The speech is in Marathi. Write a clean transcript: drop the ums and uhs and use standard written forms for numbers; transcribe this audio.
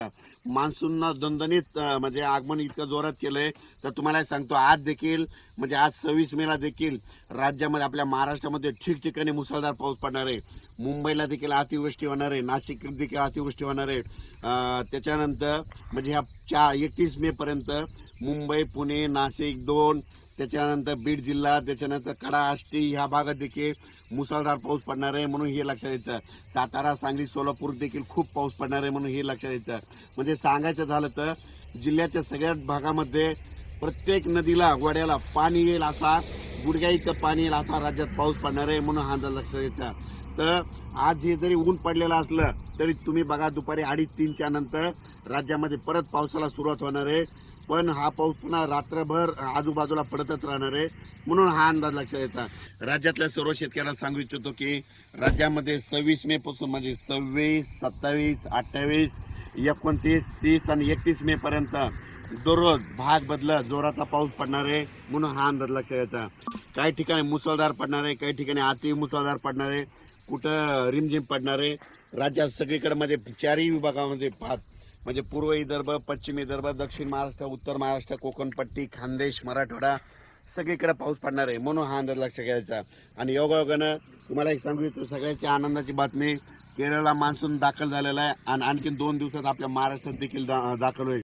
मान्सून दणदणीत म्हणजे आगमन इतकं जोरात केलंय तर तुम्हाला सांगतो आज देखील म्हणजे आज 26 मेला देखील राज्यामध्ये आपल्या महाराष्ट्रामध्ये ठिकठिकाणी मुसळधार पाऊस पडणार आहे। मुंबईला देखील अतिवृष्टी होणार आहे, नाशिक देखील अतिवृष्टी होणार आहे। त्याच्यानंतर म्हणजे ह्या 31 मे पर्यंत मुंबई, पुणे, नाशिक 2, त्याच्यानंतर बीड जिल्हा, त्याच्यानंतर कडा, आष्टी ह्या भागात देखील मुसळधार पाऊस पडणार आहे म्हणून हे लक्षात येतं। सातारा, सांगली, सोलापूर देखील खूप पाऊस पडणार आहे म्हणून हे लक्षात येतं। म्हणजे सांगायचं झालं तर जिल्ह्याच्या सगळ्याच भागामध्ये प्रत्येक नदीला वड्याला पाणी येईल असा, गुडघ्या इतकं पाणी येईल असा राज्यात पाऊस पडणार आहे म्हणून हा अंदाज लक्षात येतं। तर आज हे जरी ऊन पडलेलं असलं तरी तुम्ही बघा दुपारी 2:30-3च्या नंतर राज्यामध्ये परत पावसाला सुरुवात होणार आहे, पण हा पाऊस पुन्हा रात्रभर आजूबाजूला पडतच राहणार आहे म्हणून हा अंदाज लक्षात येतात। राज्यातल्या सर्व शेतकऱ्यांना सांगू इच्छितो की राज्यामध्ये 26 मे पासून म्हणजे 26, 27, 28, 29, 30 आणि 31 मे पर्यंत दररोज भाग बदलत जोराचा पाऊस पडणार आहे म्हणून हा अंदाज लक्षात येतात। काही ठिकाणी मुसळधार पडणार आहे, काही ठिकाणी अति मुसळधार पडणार आहे, कुठं रिमझिम पडणार आहे। राज्यात सगळीकडे म्हणजे 4ही विभागामध्ये म्हणजे पूर्व विदर्भ, पश्चिम विदर्भ, दक्षिण महाराष्ट्र, उत्तर महाराष्ट्र, कोकणपट्टी, खानदेश, मराठवाडा सगळीकडे पाऊस पडणार आहे म्हणून हा अंदाज लक्षात घ्यायचा। आणि योगायोगानं तुम्हाला एक सांगू इच्छितो सगळ्याची आनंदाची बातमी, केरळला मान्सून दाखल झालेला आहे आणि आणखीन 2 दिवसात आपल्या महाराष्ट्रात देखील दाखल होईल।